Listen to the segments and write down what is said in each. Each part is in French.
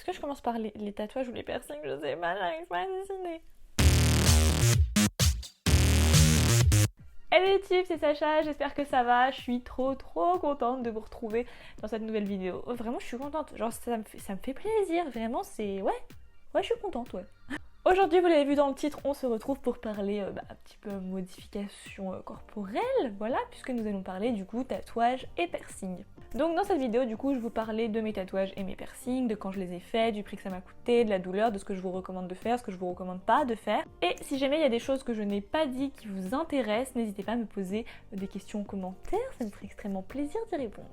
que je commence par les tatouages ou les piercings? Je sais pas, j'arrive pas à décider. Hello YouTube, c'est Sacha, j'espère que ça va. Je suis trop contente de vous retrouver dans cette nouvelle vidéo. Vraiment, je suis contente. Genre, ça me fait plaisir. Vraiment, c'est... Ouais, je suis contente, ouais. Aujourd'hui, vous l'avez vu dans le titre, on se retrouve pour parler un petit peu modification corporelle, voilà, puisque nous allons parler du coup tatouage et piercing. Donc dans cette vidéo, du coup, je vous parlais de mes tatouages et mes piercings, de quand je les ai faits, du prix que ça m'a coûté, de la douleur, de ce que je vous recommande de faire, ce que je vous recommande pas de faire. Et si jamais il y a des choses que je n'ai pas dit qui vous intéressent, n'hésitez pas à me poser des questions en commentaire, ça me ferait extrêmement plaisir d'y répondre.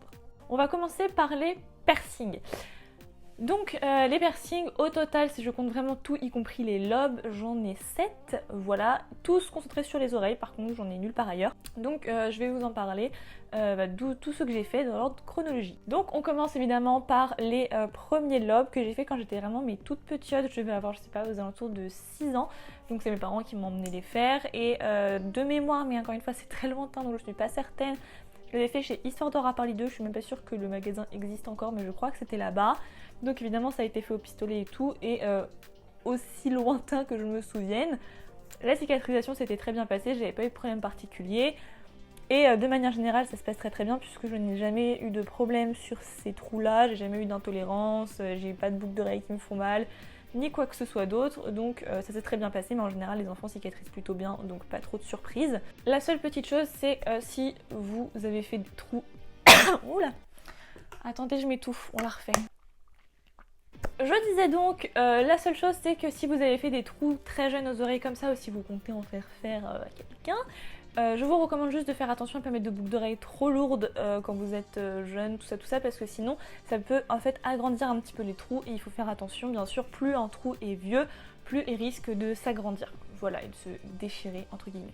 On va commencer par les piercings. Donc les piercings, au total, si je compte vraiment tout, y compris les lobes, j'en ai 7, voilà, tous concentrés sur les oreilles, par contre j'en ai nulle part ailleurs. Donc je vais vous en parler, tous ceux que j'ai fait dans l'ordre chronologique. Donc on commence évidemment par les premiers lobes que j'ai fait quand j'étais vraiment toute petite, je devais avoir, je sais pas, aux alentours de 6 ans. Donc c'est mes parents qui m'ont emmené les faire, et de mémoire, mais encore une fois c'est très lointain donc je suis pas certaine. Je l'ai fait chez Histoire d'Or à Paris 2, je suis même pas sûre que le magasin existe encore, mais je crois que c'était là-bas. Donc évidemment ça a été fait au pistolet et tout, et aussi lointain que je me souvienne. La cicatrisation s'était très bien passée, j'avais pas eu de problème particulier. Et de manière générale ça se passe très bien puisque je n'ai jamais eu de problème sur ces trous-là, j'ai jamais eu d'intolérance, j'ai pas de boucles d'oreilles qui me font mal, ni quoi que ce soit d'autre, donc ça s'est très bien passé, mais en général les enfants cicatrisent plutôt bien, donc pas trop de surprises. La seule petite chose c'est si vous avez fait des trous... Oula, attendez, je m'étouffe, on la refait. Je disais donc, la seule chose c'est que si vous avez fait des trous très jeunes aux oreilles comme ça, ou si vous comptez en faire à quelqu'un, je vous recommande juste de faire attention à ne pas mettre de boucles d'oreilles trop lourdes quand vous êtes jeune, tout ça, parce que sinon ça peut en fait agrandir un petit peu les trous, et il faut faire attention, bien sûr, plus un trou est vieux, plus il risque de s'agrandir, voilà, et de se déchirer entre guillemets.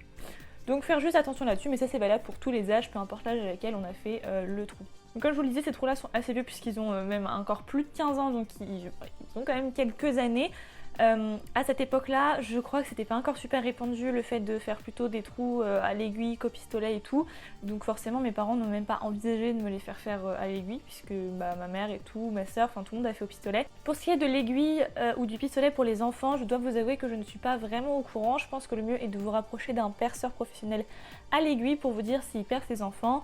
Donc faire juste attention là-dessus, mais ça c'est valable pour tous les âges, peu importe l'âge à laquelle on a fait le trou. Donc comme je vous le disais, ces trous-là sont assez vieux puisqu'ils ont même encore plus de 15 ans, donc ils ont quand même quelques années. À cette époque-là, je crois que c'était pas encore super répandu le fait de faire plutôt des trous à l'aiguille qu'au pistolet et tout. Donc forcément mes parents n'ont même pas envisagé de me les faire à l'aiguille, puisque ma mère et tout, ma soeur, enfin tout le monde a fait au pistolet. Pour ce qui est de l'aiguille ou du pistolet pour les enfants, je dois vous avouer que je ne suis pas vraiment au courant. Je pense que le mieux est de vous rapprocher d'un perceur professionnel à l'aiguille pour vous dire s'il perce ses enfants.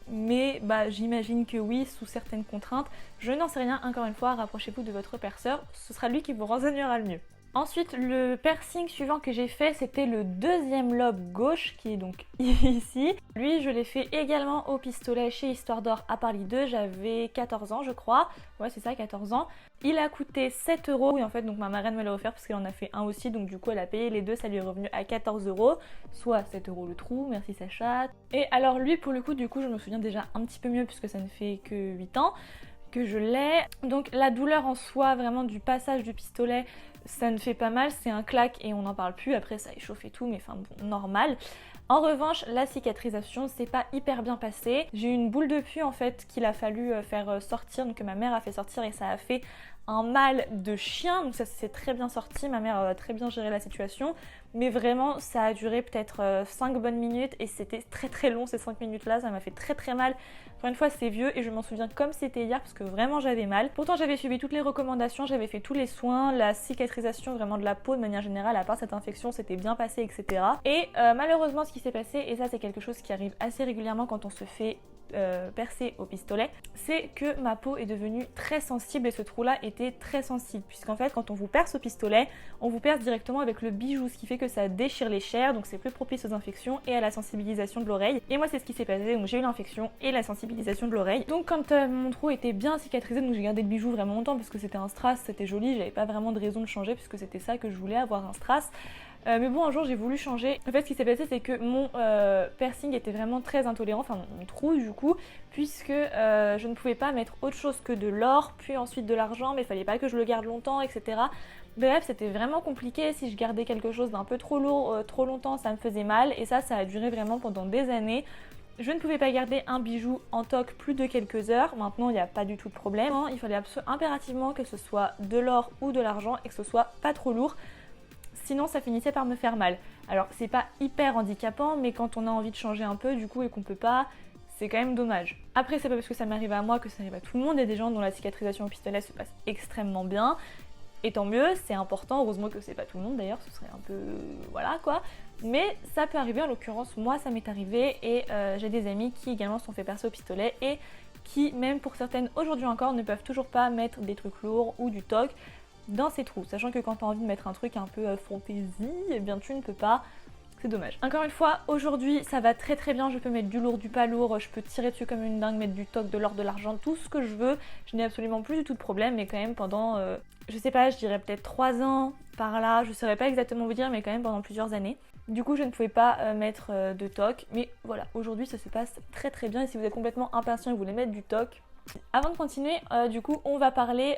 Mais j'imagine que oui, sous certaines contraintes. Je n'en sais rien, encore une fois, rapprochez-vous de votre perceur, ce sera lui qui vous renseignera le mieux. Ensuite, le piercing suivant que j'ai fait, c'était le deuxième lobe gauche, qui est donc ici. Lui, je l'ai fait également au pistolet chez Histoire d'Or à Paris 2, j'avais 14 ans je crois. Ouais, c'est ça, 14 ans. Il a coûté 7 €, et en fait, donc ma marraine me l'a offert parce qu'elle en a fait un aussi, donc du coup elle a payé les deux, ça lui est revenu à 14 €, soit 7 € le trou, merci Sacha. Et alors lui, pour le coup, du coup, je me souviens déjà un petit peu mieux puisque ça ne fait que 8 ans que je l'ai. Donc la douleur en soi, vraiment du passage du pistolet, ça ne fait pas mal, c'est un claque et on n'en parle plus, après ça échauffe et tout, mais enfin bon, normal. En revanche, la cicatrisation, c'est pas hyper bien passé. J'ai eu une boule de pus en fait qu'il a fallu faire sortir, donc que ma mère a fait sortir, et ça a fait un mal de chien, donc ça s'est très bien sorti, ma mère a très bien géré la situation, mais vraiment ça a duré peut-être 5 bonnes minutes et c'était très long ces 5 minutes là, ça m'a fait très mal. Encore une fois c'est vieux et je m'en souviens comme c'était hier parce que vraiment j'avais mal. Pourtant j'avais suivi toutes les recommandations, j'avais fait tous les soins, la cicatrisation vraiment de la peau de manière générale, à part cette infection c'était bien passé, etc. Et malheureusement ce qui s'est passé, et ça c'est quelque chose qui arrive assez régulièrement quand on se fait percé au pistolet, c'est que ma peau est devenue très sensible, et ce trou là était très sensible puisqu'en fait quand on vous perce au pistolet, on vous perce directement avec le bijou, ce qui fait que ça déchire les chairs, donc c'est plus propice aux infections et à la sensibilisation de l'oreille. Et moi c'est ce qui s'est passé, donc j'ai eu l'infection et la sensibilisation de l'oreille. Donc quand mon trou était bien cicatrisé, donc j'ai gardé le bijou vraiment longtemps parce que c'était un strass, c'était joli, j'avais pas vraiment de raison de changer puisque c'était ça que je voulais, avoir un strass. Mais bon, un jour j'ai voulu changer. En fait, ce qui s'est passé, c'est que mon piercing était vraiment très intolérant, enfin mon trou du coup, puisque je ne pouvais pas mettre autre chose que de l'or, puis ensuite de l'argent, mais il fallait pas que je le garde longtemps, etc. Bref, c'était vraiment compliqué. Si je gardais quelque chose d'un peu trop lourd, trop longtemps, ça me faisait mal, et ça a duré vraiment pendant des années. Je ne pouvais pas garder un bijou en toc plus de quelques heures. Maintenant, il n'y a pas du tout de problème. Il fallait impérativement que ce soit de l'or ou de l'argent et que ce soit pas trop lourd. Sinon ça finissait par me faire mal. Alors c'est pas hyper handicapant, mais quand on a envie de changer un peu du coup et qu'on peut pas, c'est quand même dommage. Après, c'est pas parce que ça m'arrive à moi que ça arrive à tout le monde. Il y a des gens dont la cicatrisation au pistolet se passe extrêmement bien. Et tant mieux, c'est important. Heureusement que c'est pas tout le monde d'ailleurs, ce serait un peu... voilà quoi. Mais ça peut arriver, en l'occurrence, moi ça m'est arrivé. Et j'ai des amis qui également se sont fait percer au pistolet. Et qui, même pour certaines aujourd'hui encore, ne peuvent toujours pas mettre des trucs lourds ou du toc dans ces trous. Sachant que quand tu as envie de mettre un truc un peu fantaisie, eh bien tu ne peux pas. C'est dommage. Encore une fois, aujourd'hui ça va très très bien, je peux mettre du lourd, du pas lourd, je peux tirer dessus comme une dingue, mettre du toc, de l'or, de l'argent, tout ce que je veux. Je n'ai absolument plus du tout de problème, mais quand même pendant, je sais pas, je dirais peut-être 3 ans par là, je saurais pas exactement vous dire, mais quand même pendant plusieurs années. Du coup je ne pouvais pas mettre de toc, mais voilà, aujourd'hui ça se passe très très bien et si vous êtes complètement impatient et que vous voulez mettre du toc, avant de continuer, du coup, on va parler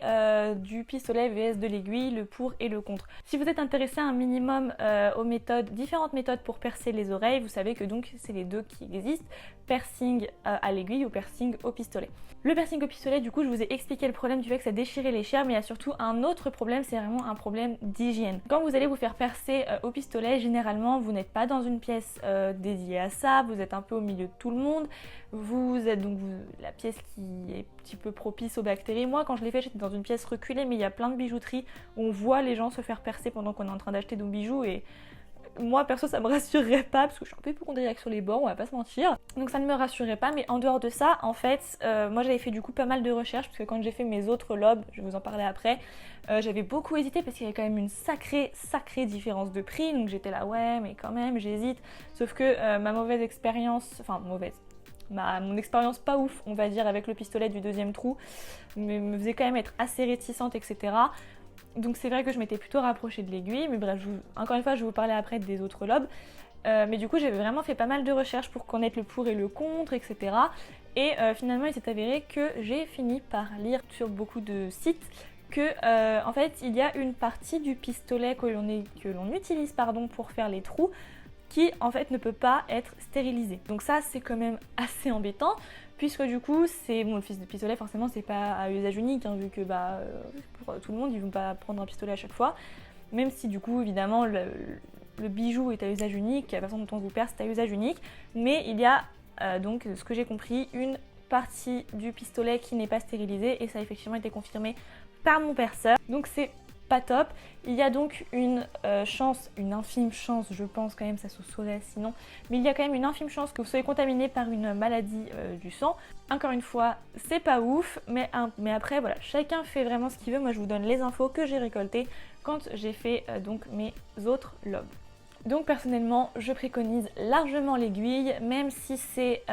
du pistolet vs de l'aiguille, le pour et le contre. Si vous êtes intéressé un minimum aux méthodes, différentes méthodes pour percer les oreilles, vous savez que donc c'est les deux qui existent, piercing à l'aiguille ou piercing au pistolet. Le piercing au pistolet, du coup, je vous ai expliqué le problème du fait que ça déchirait les chairs, mais il y a surtout un autre problème, c'est vraiment un problème d'hygiène. Quand vous allez vous faire percer au pistolet, généralement, vous n'êtes pas dans une pièce dédiée à ça, vous êtes un peu au milieu de tout le monde, vous êtes donc la pièce qui est un petit peu propice aux bactéries. Moi, quand je l'ai fait, j'étais dans une pièce reculée, mais il y a plein de bijouteries où on voit les gens se faire percer pendant qu'on est en train d'acheter nos bijoux et moi perso ça me rassurerait pas parce que je suis un peu hypocondriaque sur les bords, on va pas se mentir, donc ça ne me rassurerait pas. Mais en dehors de ça, en fait, moi j'avais fait du coup pas mal de recherches parce que quand j'ai fait mes autres lobes, je vais vous en parler après, j'avais beaucoup hésité parce qu'il y avait quand même une sacrée différence de prix, donc j'étais là ouais mais quand même j'hésite, sauf que ma mauvaise expérience, enfin mauvaise, mon expérience pas ouf on va dire avec le pistolet du deuxième trou me faisait quand même être assez réticente, etc. Donc c'est vrai que je m'étais plutôt rapprochée de l'aiguille, mais bref, encore une fois je vais vous parler après des autres lobes. Mais du coup j'avais vraiment fait pas mal de recherches pour connaître le pour et le contre, etc. Et finalement il s'est avéré que j'ai fini par lire sur beaucoup de sites que en fait il y a une partie du pistolet que l'on utilise pour faire les trous qui en fait ne peut pas être stérilisé. Donc ça c'est quand même assez embêtant puisque du coup c'est bon, le pistolet forcément c'est pas à usage unique hein, vu que pour tout le monde ils vont pas prendre un pistolet à chaque fois, même si du coup évidemment le bijou est à usage unique, la façon dont on vous perce c'est à usage unique, mais il y a donc ce que j'ai compris une partie du pistolet qui n'est pas stérilisée et ça a effectivement été confirmé par mon perceur, donc c'est pas top. Il y a donc une chance, une infime chance, je pense quand même, ça se saurait sinon, mais il y a quand même une infime chance que vous soyez contaminé par une maladie du sang. Encore une fois, c'est pas ouf, mais après voilà, chacun fait vraiment ce qu'il veut. Moi je vous donne les infos que j'ai récoltées quand j'ai fait donc mes autres lobes. Donc personnellement, je préconise largement l'aiguille, même si c'est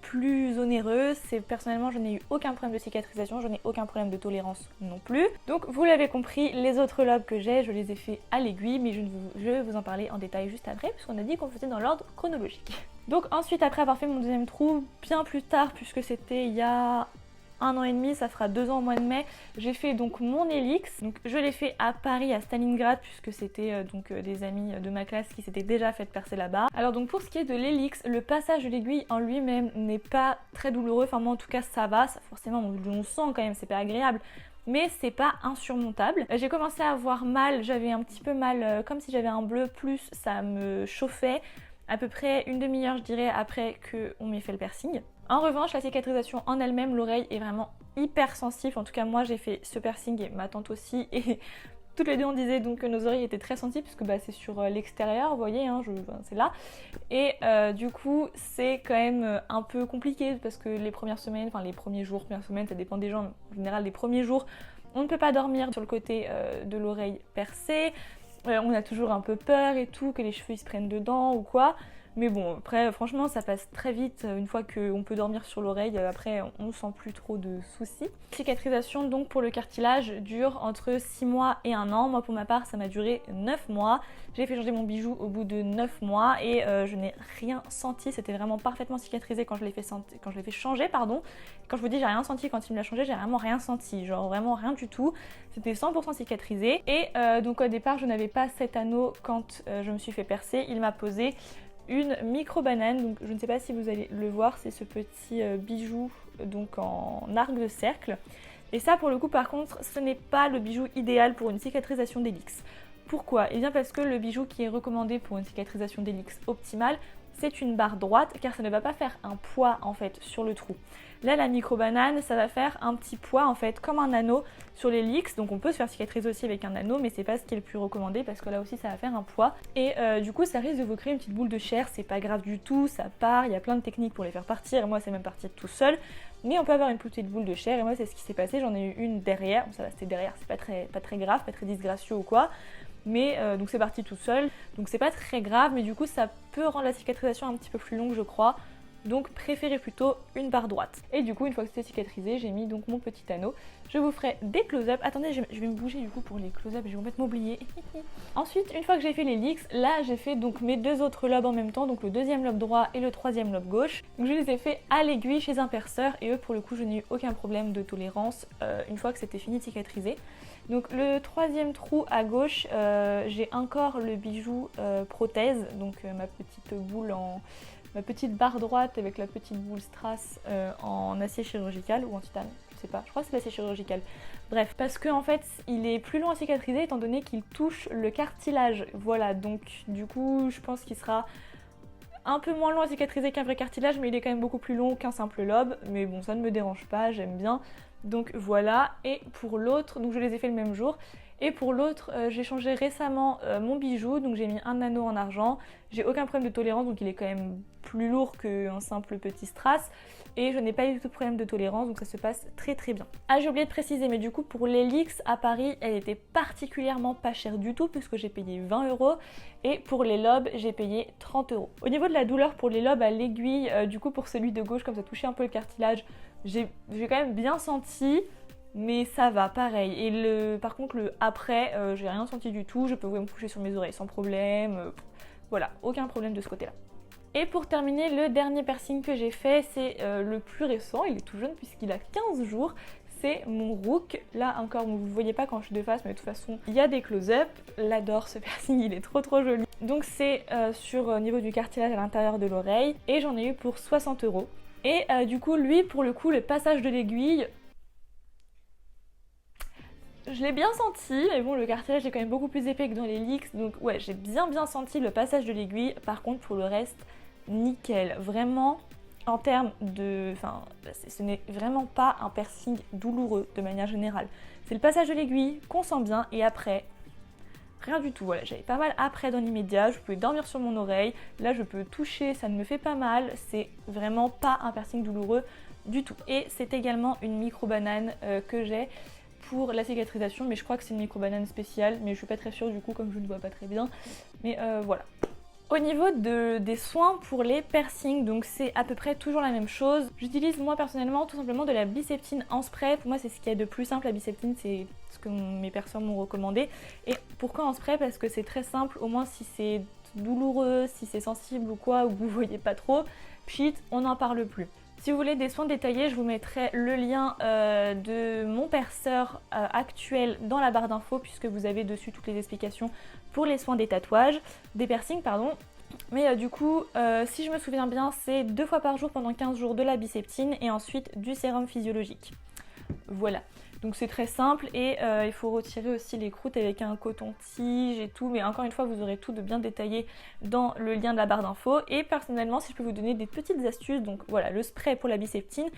plus onéreux. Personnellement je n'ai eu aucun problème de cicatrisation, je n'ai aucun problème de tolérance non plus. Donc vous l'avez compris, les autres lobes que j'ai, je les ai fait à l'aiguille, mais je vais vous en parler en détail juste après puisqu'on a dit qu'on faisait dans l'ordre chronologique. Donc ensuite, après avoir fait mon deuxième trou, bien plus tard puisque c'était il y a 1 an et demi, ça fera 2 ans au mois de mai, j'ai fait donc mon hélix. Donc je l'ai fait à Paris, à Stalingrad, puisque c'était des amis de ma classe qui s'étaient déjà fait percer là-bas. Alors donc pour ce qui est de l'hélix, le passage de l'aiguille en lui-même n'est pas très douloureux, enfin moi en tout cas ça va, ça, forcément on sent quand même, c'est pas agréable, mais c'est pas insurmontable. J'ai commencé à avoir mal, j'avais un petit peu mal, comme si j'avais un bleu plus, ça me chauffait à peu près une demi-heure je dirais après qu'on m'ait fait le piercing. En revanche, la cicatrisation en elle-même, l'oreille est vraiment hyper sensible. En tout cas, moi j'ai fait ce piercing et ma tante aussi. Et toutes les deux on disait donc que nos oreilles étaient très sensibles puisque c'est sur l'extérieur, vous voyez, hein, c'est là. Et du coup, c'est quand même un peu compliqué parce que les premières semaines, enfin les premiers jours, premières semaines, ça dépend des gens. En général, les premiers jours, on ne peut pas dormir sur le côté de l'oreille percée. On a toujours un peu peur et tout, que les cheveux ils se prennent dedans ou quoi. Mais bon, après franchement ça passe très vite une fois qu'on peut dormir sur l'oreille, après on ne sent plus trop de soucis. Cicatrisation donc pour le cartilage dure entre 6 mois et 1 an. Moi pour ma part ça m'a duré 9 mois. J'ai fait changer mon bijou au bout de 9 mois et je n'ai rien senti. C'était vraiment parfaitement cicatrisé quand je l'ai fait changer, pardon. Quand je vous dis j'ai rien senti quand il me l'a changé, j'ai vraiment rien senti, genre vraiment rien du tout. C'était 100% cicatrisé et donc au départ je n'avais pas cet anneau quand je me suis fait percer. Il m'a posé une micro banane, donc je ne sais pas si vous allez le voir, c'est ce petit bijou donc en arc de cercle. Et ça pour le coup par contre ce n'est pas le bijou idéal pour une cicatrisation d'hélix. Pourquoi? Eh bien parce que le bijou qui est recommandé pour une cicatrisation d'hélix optimale c'est une barre droite car ça ne va pas faire un poids en fait sur le trou. Là la micro banane ça va faire un petit poids en fait comme un anneau sur les leaks, donc on peut se faire cicatriser aussi avec un anneau mais c'est pas ce qui est le plus recommandé parce que là aussi ça va faire un poids et du coup ça risque de vous créer une petite boule de chair, c'est pas grave du tout, ça part, il y a plein de techniques pour les faire partir et moi c'est même parti tout seul, mais on peut avoir une petite boule de chair et moi c'est ce qui s'est passé, j'en ai eu une derrière, bon, ça va c'était derrière, c'est pas très grave, pas très disgracieux ou quoi. Mais donc c'est parti tout seul, donc c'est pas très grave, mais du coup ça peut rendre la cicatrisation un petit peu plus longue je crois. Donc préférez plutôt une barre droite. Et du coup une fois que c'était cicatrisé, j'ai mis donc mon petit anneau. Je vous ferai des close-up. Attendez, je vais me bouger du coup pour les close-up, je vais complètement m'oublier. Ensuite, une fois que j'ai fait les leaks, là j'ai fait donc mes deux autres lobes en même temps, donc le deuxième lobe droit et le troisième lobe gauche. Donc je les ai fait à l'aiguille chez un perceur et eux pour le coup je n'ai eu aucun problème de tolérance une fois que c'était fini de cicatriser. Donc le troisième trou à gauche, j'ai encore le bijou prothèse, donc ma petite barre droite avec la petite boule strass en acier chirurgical ou en titane, je sais pas, je crois que c'est l'acier chirurgical. Bref, parce que en fait il est plus long à cicatriser étant donné qu'il touche le cartilage. Voilà, donc du coup je pense qu'il sera un peu moins long à cicatriser qu'un vrai cartilage, mais il est quand même beaucoup plus long qu'un simple lobe. Mais bon, ça ne me dérange pas, j'aime bien. Donc voilà, et pour l'autre, donc je les ai fait le même jour. Et pour l'autre, j'ai changé récemment mon bijou, donc j'ai mis un anneau en argent. J'ai aucun problème de tolérance, donc il est quand même plus lourd qu'un simple petit strass. Et je n'ai pas eu du tout de problème de tolérance, donc ça se passe très très bien. Ah, j'ai oublié de préciser, mais du coup pour l'Helix à Paris, elle était particulièrement pas chère du tout, puisque j'ai payé 20 €. Et pour les lobes, j'ai payé 30 €. Au niveau de la douleur pour les lobes à l'aiguille, du coup pour celui de gauche, comme ça touchait un peu le cartilage, j'ai quand même bien senti. Mais ça va, pareil. Et par contre, le après, j'ai rien senti du tout. Je peux me coucher sur mes oreilles sans problème. Voilà, aucun problème de ce côté-là. Et pour terminer, le dernier piercing que j'ai fait, c'est le plus récent. Il est tout jeune puisqu'il a 15 jours. C'est mon Rook. Là encore, vous ne voyez pas quand je suis de face, mais de toute façon, il y a des close-up. J'adore ce piercing, il est trop joli. Donc c'est au niveau du cartilage à l'intérieur de l'oreille. Et j'en ai eu pour 60 €. Et du coup, lui, pour le coup, le passage de l'aiguille, je l'ai bien senti, mais bon, le cartilage est quand même beaucoup plus épais que dans les leaks, donc ouais, j'ai bien senti le passage de l'aiguille. Par contre, pour le reste, nickel. Vraiment, en termes de... Enfin, ce n'est vraiment pas un piercing douloureux de manière générale. C'est le passage de l'aiguille qu'on sent bien, et après, rien du tout. Voilà, j'avais pas mal après dans l'immédiat, je pouvais dormir sur mon oreille. Là, je peux toucher, ça ne me fait pas mal. C'est vraiment pas un piercing douloureux du tout. Et c'est également une micro-banane que j'ai pour la cicatrisation, mais je crois que c'est une micro-banane spéciale, mais je suis pas très sûre du coup comme je ne vois pas très bien. Mais voilà. Au niveau des soins pour les piercings, donc c'est à peu près toujours la même chose. J'utilise moi personnellement tout simplement de la biceptine en spray. Pour moi c'est ce qu'il y a de plus simple, la biceptine c'est ce que mes perceurs m'ont recommandé. Et pourquoi en spray? Parce que c'est très simple, au moins si c'est douloureux, si c'est sensible ou quoi, ou que vous voyez pas trop, pchit, on n'en parle plus. Si vous voulez des soins détaillés, je vous mettrai le lien de mon perceur actuel dans la barre d'infos, puisque vous avez dessus toutes les explications pour les soins des tatouages, des piercings pardon. Mais du coup, si je me souviens bien, c'est 2 fois par jour pendant 15 jours de la biceptine et ensuite du sérum physiologique. Voilà. Donc c'est très simple et il faut retirer aussi les croûtes avec un coton-tige et tout, mais encore une fois vous aurez tout de bien détaillé dans le lien de la barre d'infos. Et personnellement, si je peux vous donner des petites astuces, donc voilà, le spray pour la biceptine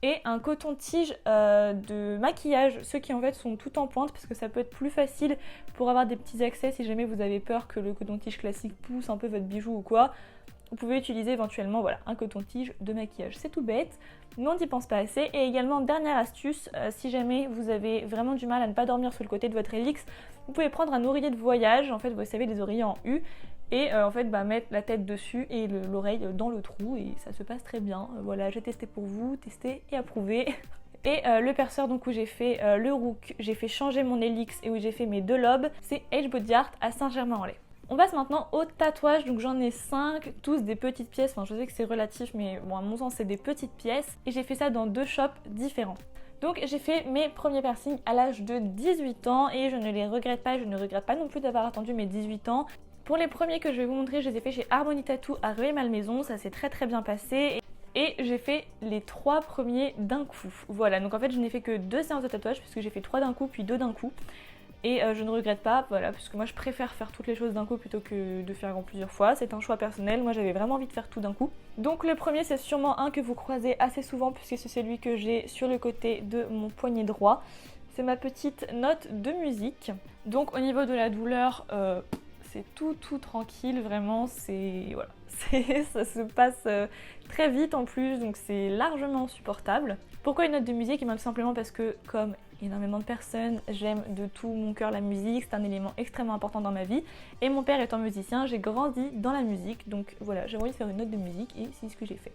et un coton-tige de maquillage, ceux qui en fait sont tout en pointe parce que ça peut être plus facile pour avoir des petits accès si jamais vous avez peur que le coton-tige classique pousse un peu votre bijou ou quoi. Vous pouvez utiliser éventuellement voilà, un coton-tige de maquillage, c'est tout bête, mais on n'y pense pas assez. Et également, dernière astuce, si jamais vous avez vraiment du mal à ne pas dormir sur le côté de votre Helix, vous pouvez prendre un oreiller de voyage, en fait vous savez des oreillers en U, et en fait mettre la tête dessus et l'oreille dans le trou et ça se passe très bien. Voilà, j'ai testé pour vous, testé et approuvé. Et le perceur donc où j'ai fait le Rook, j'ai fait changer mon Helix et où j'ai fait mes 2 lobes, c'est H Body Art à Saint-Germain-en-Laye. On passe maintenant au tatouage, donc j'en ai 5, tous des petites pièces, enfin je sais que c'est relatif mais bon à mon sens c'est des petites pièces et j'ai fait ça dans 2 shops différents. Donc j'ai fait mes premiers piercings à l'âge de 18 ans et je ne les regrette pas, je ne regrette pas non plus d'avoir attendu mes 18 ans. Pour les premiers que je vais vous montrer, je les ai fait chez Harmony Tattoo à Rueil-Malmaison, ça s'est très bien passé. Et j'ai fait les 3 premiers d'un coup. Voilà, donc en fait je n'ai fait que 2 séances de tatouage puisque j'ai fait 3 d'un coup puis 2 d'un coup. et je ne regrette pas, voilà, parce que moi je préfère faire toutes les choses d'un coup plutôt que de faire en plusieurs fois. C'est un choix personnel, moi j'avais vraiment envie de faire tout d'un coup. Donc le premier, c'est sûrement un que vous croisez assez souvent puisque c'est celui que j'ai sur le côté de mon poignet droit. C'est ma petite note de musique. Donc au niveau de la douleur, c'est tout tranquille, vraiment, voilà. Ça se passe très vite en plus, donc c'est largement supportable. Pourquoi une note de musique? Et bien tout simplement parce que, comme énormément de personnes, j'aime de tout mon cœur la musique, c'est un élément extrêmement important dans ma vie. Et mon père étant musicien, j'ai grandi dans la musique, donc voilà, j'ai envie de faire une note de musique et c'est ce que j'ai fait.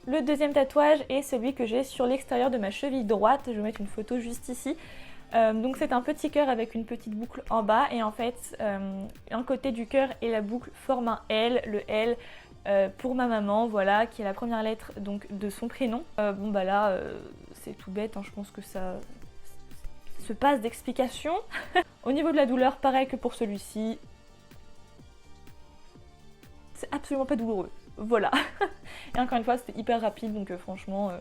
Le deuxième tatouage est celui que j'ai sur l'extérieur de ma cheville droite, je vais mettre une photo juste ici. Donc c'est un petit cœur avec une petite boucle en bas et en fait un côté du cœur et la boucle forment un L, le L pour ma maman, voilà, qui est la première lettre donc de son prénom. Bon bah là c'est tout bête, hein, je pense que ça se passe d'explication. Au niveau de la douleur, pareil que pour celui-ci, c'est absolument pas douloureux, voilà. Et encore une fois c'était hyper rapide donc franchement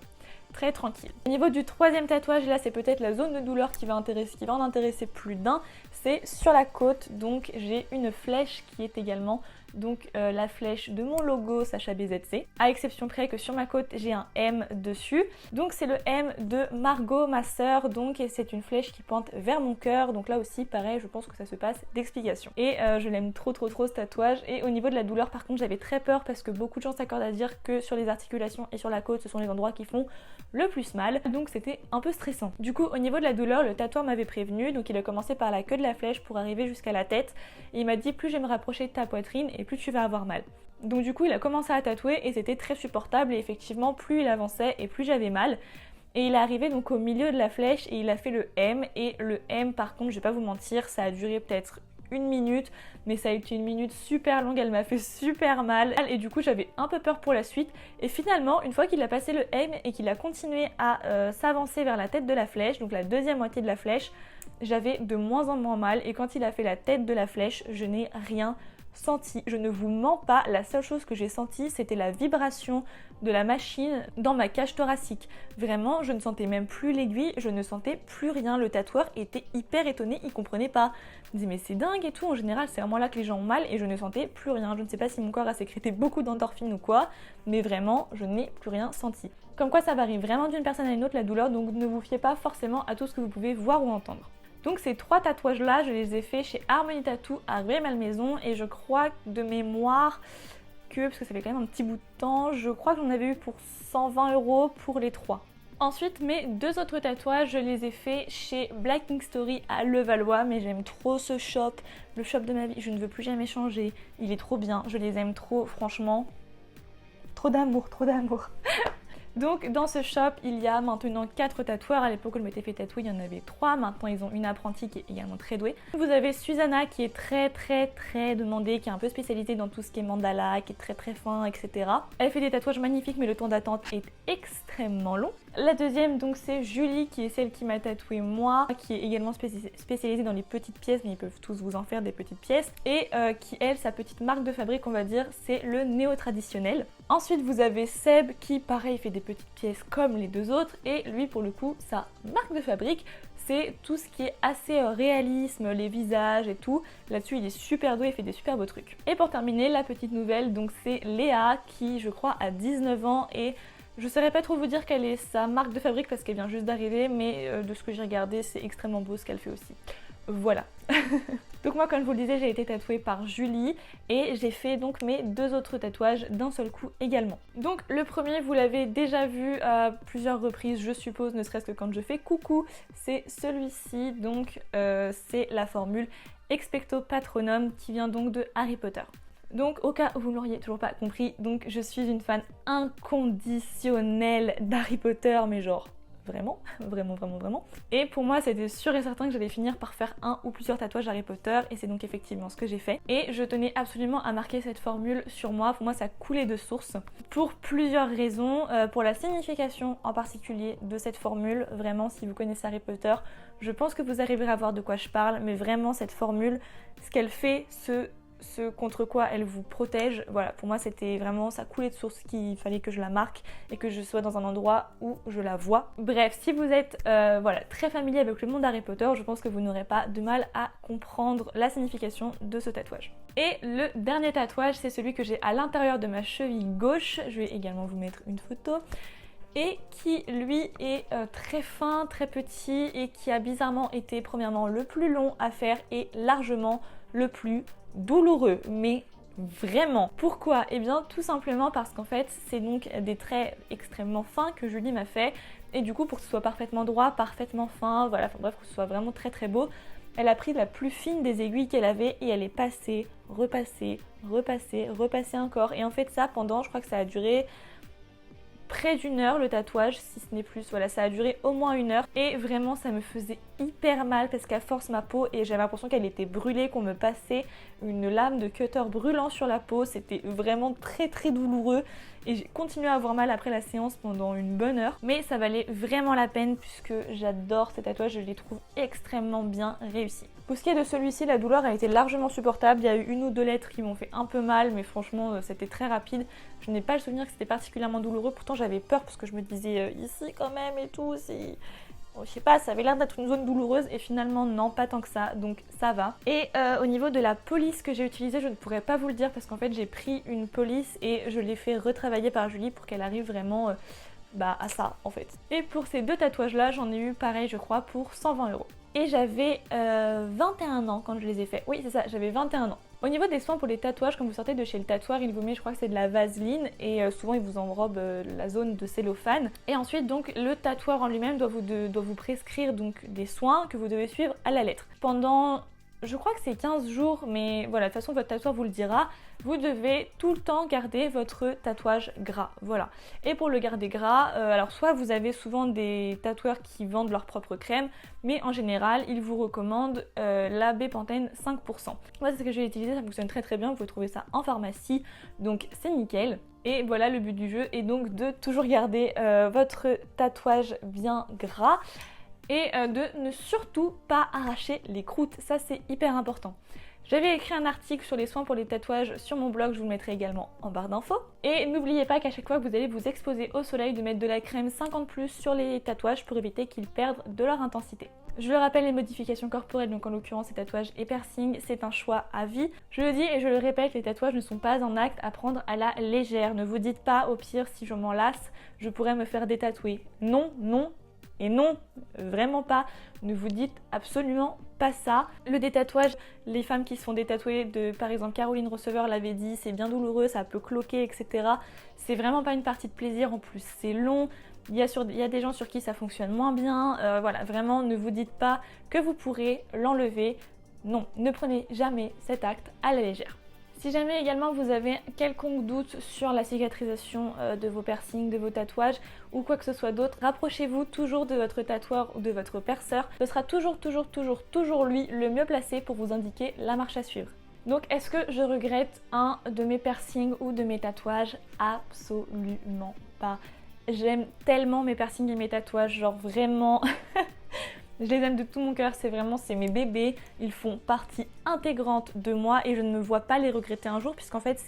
très tranquille. Au niveau du troisième tatouage, là c'est peut-être la zone de douleur qui va en intéresser plus d'un, c'est sur la côte, donc j'ai une flèche qui est également donc la flèche de mon logo Sacha BZC, à exception près que sur ma côte j'ai un M dessus, donc c'est le M de Margot, ma sœur, donc et c'est une flèche qui pointe vers mon cœur, donc là aussi pareil, je pense que ça se passe d'explication. Et je l'aime trop ce tatouage. Et au niveau de la douleur par contre j'avais très peur parce que beaucoup de gens s'accordent à dire que sur les articulations et sur la côte ce sont les endroits qui font le plus mal, donc c'était un peu stressant. Du coup au niveau de la douleur, le tatoueur m'avait prévenu, donc il a commencé par la queue de la flèche pour arriver jusqu'à la tête et il m'a dit plus je vais me rapprocher de ta poitrine et plus tu vas avoir mal. Donc du coup il a commencé à tatouer et c'était très supportable et effectivement plus il avançait et plus j'avais mal. Et il est arrivé donc au milieu de la flèche et il a fait le M, et le M par contre je vais pas vous mentir, ça a duré peut-être 1 minute, mais ça a été 1 minute super longue, elle m'a fait super mal et du coup j'avais un peu peur pour la suite. Et finalement une fois qu'il a passé le M et qu'il a continué à s'avancer vers la tête de la flèche, donc la deuxième moitié de la flèche, j'avais de moins en moins mal et quand il a fait la tête de la flèche, je n'ai rien senti. Je ne vous mens pas, la seule chose que j'ai sentie c'était la vibration de la machine dans ma cage thoracique. Vraiment, je ne sentais même plus l'aiguille, je ne sentais plus rien. Le tatoueur était hyper étonné, il comprenait pas. Il me disait mais c'est dingue et tout, en général c'est vraiment là que les gens ont mal et je ne sentais plus rien. Je ne sais pas si mon corps a sécrété beaucoup d'endorphines ou quoi, mais vraiment je n'ai plus rien senti. Comme quoi ça varie vraiment d'une personne à une autre la douleur, donc ne vous fiez pas forcément à tout ce que vous pouvez voir ou entendre. Donc ces 3 tatouages là, je les ai faits chez Harmony Tattoo à Rueil-Malmaison et je crois de mémoire que, parce que ça fait quand même un petit bout de temps, je crois que j'en avais eu pour 120 € pour les 3. Ensuite mes 2 autres tatouages, je les ai faits chez Black Ink Story à Levallois, mais j'aime trop ce shop, le shop de ma vie, je ne veux plus jamais changer, il est trop bien, je les aime trop, franchement, trop d'amour, trop d'amour. Donc dans ce shop il y a maintenant 4 tatoueurs, à l'époque où je m'étais fait tatouer il y en avait 3, maintenant ils ont une apprentie qui est également très douée. Vous avez Susanna qui est très demandée, qui est un peu spécialisée dans tout ce qui est mandala, qui est très fin, etc. Elle fait des tatouages magnifiques mais le temps d'attente est extrêmement long. La deuxième donc c'est Julie qui est celle qui m'a tatoué moi, qui est également spécialisée dans les petites pièces, mais ils peuvent tous vous en faire des petites pièces, et qui elle, sa petite marque de fabrique on va dire, c'est le néo-traditionnel. Ensuite vous avez Seb qui pareil fait des petites pièces comme les 2 autres, et lui pour le coup sa marque de fabrique c'est tout ce qui est assez réalisme, les visages et tout. Là-dessus il est super doué, il fait des super beaux trucs. Et pour terminer la petite nouvelle, donc c'est Léa qui je crois a 19 ans et je saurais pas trop vous dire quelle est sa marque de fabrique parce qu'elle vient juste d'arriver, mais de ce que j'ai regardé c'est extrêmement beau ce qu'elle fait aussi. Voilà. Donc moi comme je vous le disais j'ai été tatouée par Julie et j'ai fait donc mes 2 autres tatouages d'un seul coup également. Donc le premier vous l'avez déjà vu à plusieurs reprises je suppose, ne serait-ce que quand je fais coucou, c'est celui-ci, donc c'est la formule Expecto Patronum qui vient donc de Harry Potter. Donc au cas où vous ne l'auriez toujours pas compris, donc je suis une fan inconditionnelle d'Harry Potter, mais genre vraiment. Et pour moi c'était sûr et certain que j'allais finir par faire un ou plusieurs tatouages Harry Potter et c'est donc effectivement ce que j'ai fait. Et je tenais absolument à marquer cette formule sur moi, pour moi ça coulait de source. Pour plusieurs raisons, pour la signification en particulier de cette formule, vraiment si vous connaissez Harry Potter, je pense que vous arriverez à voir de quoi je parle, mais vraiment cette formule, ce qu'elle fait, ce ce contre quoi elle vous protège. Voilà, pour moi c'était vraiment, ça coulait de source qu'il fallait que je la marque et que je sois dans un endroit où je la vois. Bref, si vous êtes voilà, très familier avec le monde d'Harry Potter, je pense que vous n'aurez pas de mal à comprendre la signification de ce tatouage. Et le dernier tatouage, c'est celui que j'ai à l'intérieur de ma cheville gauche. Je vais également vous mettre une photo. Et qui lui est très fin, très petit et qui a bizarrement été premièrement le plus long à faire et largement le plus douloureux, mais vraiment. Pourquoi? Eh bien tout simplement parce qu'en fait c'est donc des traits extrêmement fins que Julie m'a fait et du coup pour que ce soit parfaitement droit, parfaitement fin, voilà, enfin bref, que ce soit vraiment très très beau, elle a pris la plus fine des aiguilles qu'elle avait et elle est passée, repassée, repassée, repassée encore et en fait ça pendant, je crois que ça a duré près d'une heure le tatouage, si ce n'est plus. Voilà, ça a duré au moins 1 heure et vraiment ça me faisait hyper mal parce qu'à force ma peau et j'avais l'impression qu'elle était brûlée, qu'on me passait une lame de cutter brûlant sur la peau. C'était vraiment très très douloureux et j'ai continué à avoir mal après la séance pendant une bonne heure, mais ça valait vraiment la peine puisque j'adore ces tatouages, je les trouve extrêmement bien réussis. Pour ce qui est de celui-ci, la douleur a été largement supportable. Il y a eu 1 ou 2 lettres qui m'ont fait un peu mal, mais franchement c'était très rapide. Je n'ai pas le souvenir que c'était particulièrement douloureux, pourtant j'avais peur parce que je me disais ici quand même et tout, si... je sais pas, ça avait l'air d'être une zone douloureuse et finalement non, pas tant que ça, donc ça va. Et au niveau de la police que j'ai utilisée, je ne pourrais pas vous le dire parce qu'en fait j'ai pris une police et je l'ai fait retravailler par Julie pour qu'elle arrive vraiment à ça en fait. Et pour ces 2 tatouages là, j'en ai eu pareil je crois pour 120 €. Et j'avais 21 ans quand je les ai faits. Oui c'est ça, j'avais 21 ans. Au niveau des soins pour les tatouages, quand vous sortez de chez le tatoueur, il vous met, je crois que c'est de la vaseline et souvent il vous enrobe la zone de cellophane. Et ensuite donc le tatoueur en lui-même doit vous prescrire donc des soins que vous devez suivre à la lettre. Pendant, je crois que c'est 15 jours, mais voilà, de toute façon votre tatoueur vous le dira, vous devez tout le temps garder votre tatouage gras, voilà. Et pour le garder gras, alors soit vous avez souvent des tatoueurs qui vendent leur propre crème, mais en général, ils vous recommandent la Bepanthen 5%. Moi, c'est ce que j'ai utilisé, ça fonctionne très très bien, vous pouvez trouver ça en pharmacie, donc c'est nickel. Et voilà, le but du jeu est donc de toujours garder votre tatouage bien gras et de ne surtout pas arracher les croûtes, ça c'est hyper important. J'avais écrit un article sur les soins pour les tatouages sur mon blog, je vous le mettrai également en barre d'infos. Et n'oubliez pas qu'à chaque fois que vous allez vous exposer au soleil, de mettre de la crème 50+ sur les tatouages pour éviter qu'ils perdent de leur intensité. Je le rappelle, les modifications corporelles, donc en l'occurrence les tatouages et piercings, c'est un choix à vie. Je le dis et je le répète, les tatouages ne sont pas un acte à prendre à la légère. Ne vous dites pas, au pire, si je m'en lasse, je pourrais me faire détatouer. Non, non. Et non, vraiment pas, ne vous dites absolument pas ça. Le détatouage, les femmes qui se font détatouer, par exemple Caroline Receveur l'avait dit, c'est bien douloureux, ça peut cloquer, etc. C'est vraiment pas une partie de plaisir, en plus c'est long, il y a des gens sur qui ça fonctionne moins bien, voilà, vraiment ne vous dites pas que vous pourrez l'enlever. Non, ne prenez jamais cet acte à la légère. Si jamais également vous avez quelconque doute sur la cicatrisation de vos piercings, de vos tatouages ou quoi que ce soit d'autre, rapprochez-vous toujours de votre tatoueur ou de votre perceur. Ce sera toujours lui le mieux placé pour vous indiquer la marche à suivre. Donc est-ce que je regrette un de mes piercings ou de mes tatouages? Absolument pas. J'aime tellement mes piercings et mes tatouages, genre vraiment... Je les aime de tout mon cœur, c'est mes bébés, ils font partie intégrante de moi et je ne me vois pas les regretter un jour puisqu'en fait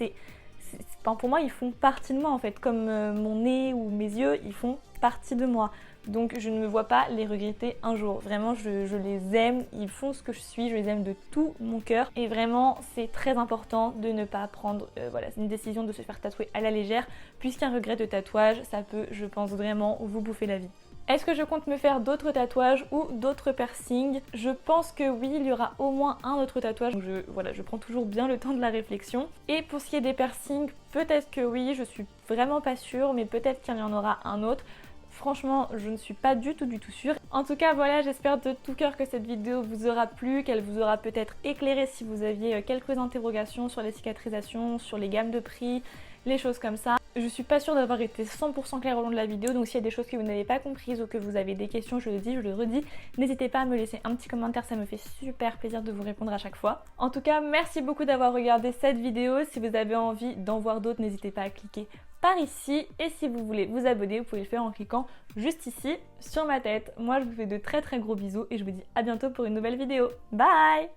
pour moi ils font partie de moi en fait, comme mon nez ou mes yeux, ils font partie de moi. Donc je ne me vois pas les regretter un jour. Vraiment je les aime, ils font ce que je suis, je les aime de tout mon cœur et vraiment c'est très important de ne pas prendre voilà, c'est une décision de se faire tatouer à la légère puisqu'un regret de tatouage ça peut, je pense vraiment, vous bouffer la vie. Est-ce que je compte me faire d'autres tatouages ou d'autres piercings? Je pense que oui, il y aura au moins un autre tatouage. Donc je prends toujours bien le temps de la réflexion. Et pour ce qui est des piercings, peut-être que oui, je suis vraiment pas sûre, mais peut-être qu'il y en aura un autre. Franchement, je ne suis pas du tout sûre. En tout cas, voilà, j'espère de tout cœur que cette vidéo vous aura plu, qu'elle vous aura peut-être éclairé si vous aviez quelques interrogations sur les cicatrisations, sur les gammes de prix, les choses comme ça. Je suis pas sûre d'avoir été 100% claire au long de la vidéo, donc s'il y a des choses que vous n'avez pas comprises ou que vous avez des questions, je le dis, je le redis, n'hésitez pas à me laisser un petit commentaire, ça me fait super plaisir de vous répondre à chaque fois. En tout cas, merci beaucoup d'avoir regardé cette vidéo. Si vous avez envie d'en voir d'autres, n'hésitez pas à cliquer par ici. Et si vous voulez vous abonner, vous pouvez le faire en cliquant juste ici sur ma tête. Moi, je vous fais de très gros bisous et je vous dis à bientôt pour une nouvelle vidéo. Bye!